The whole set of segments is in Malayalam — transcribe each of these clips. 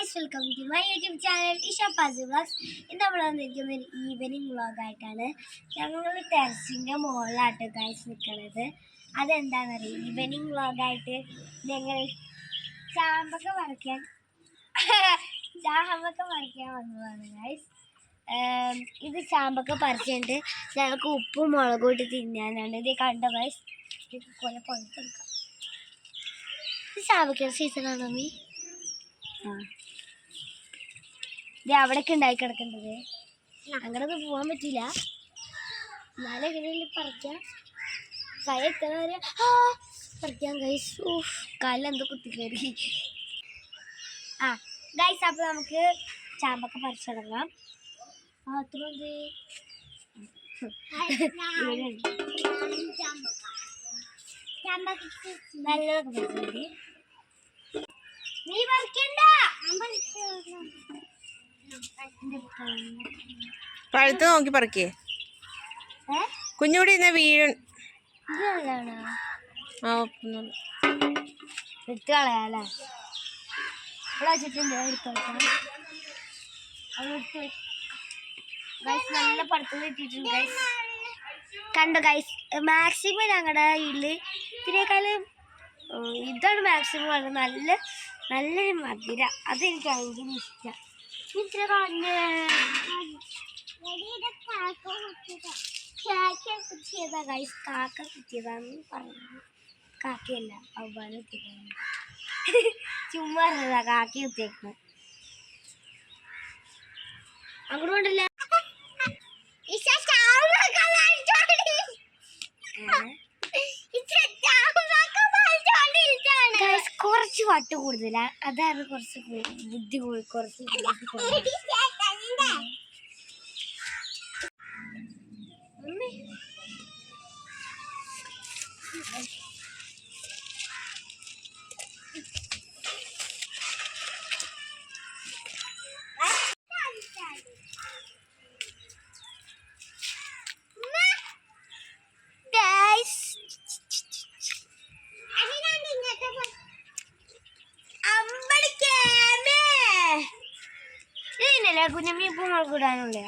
Guys, welcome to my YouTube channel Isha പാസി വ്ളോഗ്സ്. ഇന്ന് നമ്മൾ വന്നിരിക്കുന്ന ഒരു ഈവനിങ് വ്ളോഗായിട്ടാണ്. ഞങ്ങൾ ടെറസിൻ്റെ മുകളിലായിട്ട് ഗൈസ് നിൽക്കുന്നത്. അതെന്താണെന്നറിയാം, ഈവനിങ് വ്ളോഗായിട്ട് ഞങ്ങൾ ചാമ്പക്ക പറിക്കാൻ വന്നതാണ് ഗൈസ്. ഇത് ചാമ്പക്ക പറിച്ചിട്ട് ഞങ്ങൾക്ക് ഉപ്പും മുളകും ഇട്ട് തിന്നാനാണ്. ഇത് കണ്ടോ ഗൈസ്, ഇത് കൊല പൊളിച്ചെടുക്കാം. ഇത് ചാമ്പക്കയുടെ സീസണാണോ മമ്മി? ഇത് അവിടേക്ക് ഉണ്ടായി കിടക്കേണ്ടത്. അങ്ങോട്ടൊന്നും പോകാൻ പറ്റില്ല. എന്നാലും എങ്ങനെയെങ്കിലും പറിക്കാം. കൈ എത്തണ വരെ പറിക്കാം ഗൈസ്. കാലെന്തോ കുത്തി കയറി. ഗൈസ്, അപ്പോൾ നമുക്ക് ചാമ്പക്ക പറിച്ചിടങ്ങാം. അത്ര നല്ലതൊക്കെ പറിച്ചിട്ടുണ്ട്. നീ പറിക്കണ്ട, പഴുത്ത് നോക്കി പറിക്കേ. കുഞ്ഞുകൂടി ഇന്ന് വീഴ് വിട്ട് കളയാല്ലേ? ഇവിടെ വെച്ചിട്ടുണ്ട്, ഗൈസ്. നല്ല പടുത്തം കിട്ടിയിട്ടുണ്ട് ഗൈസ്. കണ്ടോ ഗൈസ്, മാക്സിമം ഞങ്ങളുടെ വീട്ടിൽ ഇതിനേക്കാളും ഇതാണ് മാക്സിമം വളരെ നല്ലൊരു മധുര. അതെനിക്ക് ഭയങ്കര ഇഷ്ടം. ഇത്ര കുത്തിയതാ ഗൈസ്, കാക്ക കുത്തിയതാന്ന് പറഞ്ഞു. കാക്കയല്ല, അവ്വാല കുത്തിയതാണ്. ചുമ്മാ പറഞ്ഞതാ കാക്ക കുത്തിയേക്കണം. അങ്ങോട്ടല്ല കുറച്ച് വട്ട് കൂടുതലാണ്, അതാണ് കുറച്ച് ബുദ്ധി കുറച്ച് കുഞ്ഞമ്മി ഇപ്പം മുളക് ഇടാനുള്ള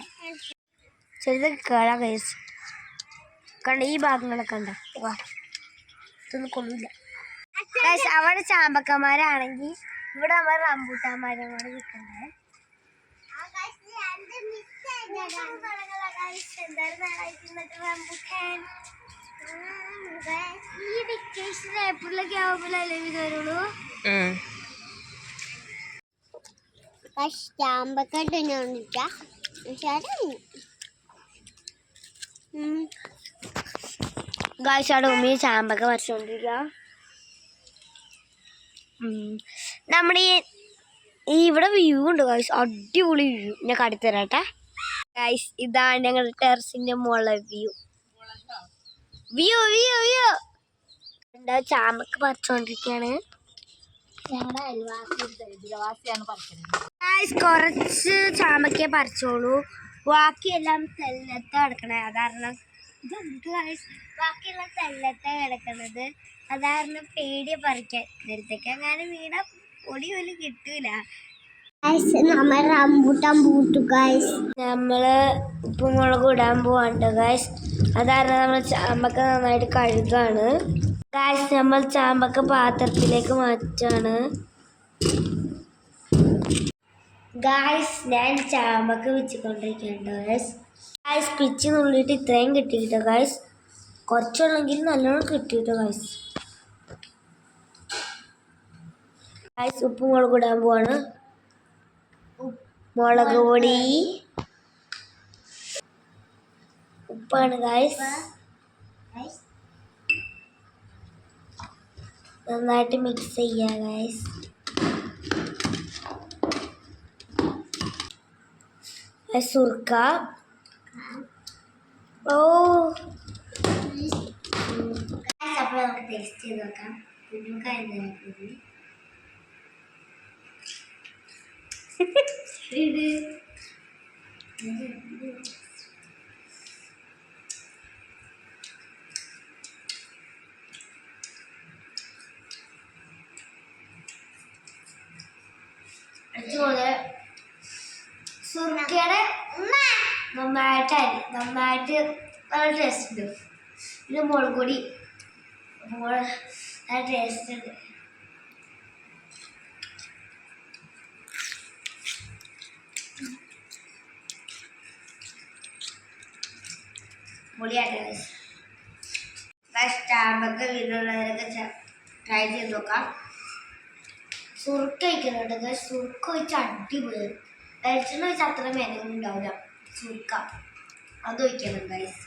ചെറുതൊക്കെ കേള കഴിച്ച് കണ്ട. ഈ ഭാഗങ്ങളൊക്കെ കണ്ട, ഇതൊന്നും കൊള്ളില്ല ഗൈസ്. അവിടെ ചാമ്പക്കന്മാരാണെങ്കിൽ ഇവിടെ നമ്മൾ റംബൂട്ടാന്മാരും കൂടെ നിൽക്കണ്ടേ. ഈ വെക്കേഷൻ ഏപ്രിലൊക്കെ ആവുമ്പോഴല്ലേ ഇത് വരുള്ളൂ. ചാമ്പക്ക ഗായ്സ്, അവിടെ ഉമ്മി ചാമ്പക്ക പറിച്ചുകൊണ്ടിരിക്കുക. നമ്മുടെ ഇവിടെ വ്യൂ ഉണ്ട് ഗായ്സ്, അടിപൊളി വ്യൂ. ഞാൻ കാട്ടിത്തരാട്ടെ ഗായ്സ്. ഇതാണ് ഞങ്ങളുടെ ടെറസിന്റെ മുകളിലെ വ്യൂ. എന്താ ചാമ്പക്ക പറിച്ചുകൊണ്ടിരിക്കുകയാണ്. കുറച്ച് ചാമ്പക്കേ പറിച്ചോളൂ, ബാക്കിയെല്ലാം തെല്ലത്ത കിടക്കണേ. അതാരണം ബാക്കിയെല്ലാം തെല്ലത്ത കിടക്കണത്. അതാരണം പേടിയെ പറിക്കാൻ നേരത്തേക്ക് അങ്ങനെ വീണ പൊടി പോലും കിട്ടൂല. നമ്മള് ഉപ്പുമുളക് ഇടാൻ പോവാണ്ട് ഗായ്സ്. അതാരണം നമ്മൾ ചാമ്പക്ക നന്നായിട്ട് കഴുകാണ് ഗായ്സ്. നമ്മൾ ചാമ്പക്ക പാത്രത്തിലേക്ക് മാറ്റാണ് ഗായ്സ്. ഞാൻ ചാമ്പക്ക വെച്ചുകൊണ്ടിരിക്കുന്നുണ്ട് ഗായ്സ്. പിച്ച് നുള്ളിയിട്ട് ഇത്രയും കിട്ടിയിട്ടോ ഗായ്സ്. കുറച്ചുള്ളെങ്കിൽ നല്ലോണം കിട്ടിയിട്ടോ ഗായ്സ്. ഉപ്പ് മുളക് ഇടാൻ പോവാണ്. മുളക് പൊടി, ഉപ്പാണ് ഗായ്സ്. നന്നായിട്ട് മിക്സ് ചെയ്യാം ഗായ്സ്. സുർക്ക, അപ്പോൾ നമുക്ക് ടേസ്റ്റ് ചെയ്ത് നോക്കാം. കുറച്ച് ഇങ്ങനെ നന്നായിട്ട് നല്ല ടേസ്റ്റ് ഉണ്ട്. പിന്നെ മുളക് പൊടി നല്ല ടേസ്റ്റ് ഉണ്ട്. പൊളിയായിട്ട് സ്റ്റാമ്പൊക്കെ വീട്ടിലുള്ളവരൊക്കെ ട്രൈ ചെയ്ത് നോക്കാം. സുറുക്ക ഒഴിക്കുന്നുണ്ട്. സുറുക്ക ഒഴിച്ച് അടിപൊളി. വെളിച്ചെണ്ണ ഒഴിച്ച് അത്ര മെനൊന്നും ഉണ്ടാവില്ല. സുറുക്ക അത് ഒഴിക്കണം ഗൈസ്.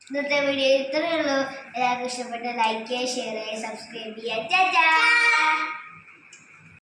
ഇന്നത്തെ വീഡിയോ ഇത്രയേ ഉള്ളൂ. എല്ലാവർക്കും ഇഷ്ടപ്പെട്ട ലൈക്ക് ചെയ്യുക, ഷെയർ ചെയ്യുക, സബ്സ്ക്രൈബ് ചെയ്യുക.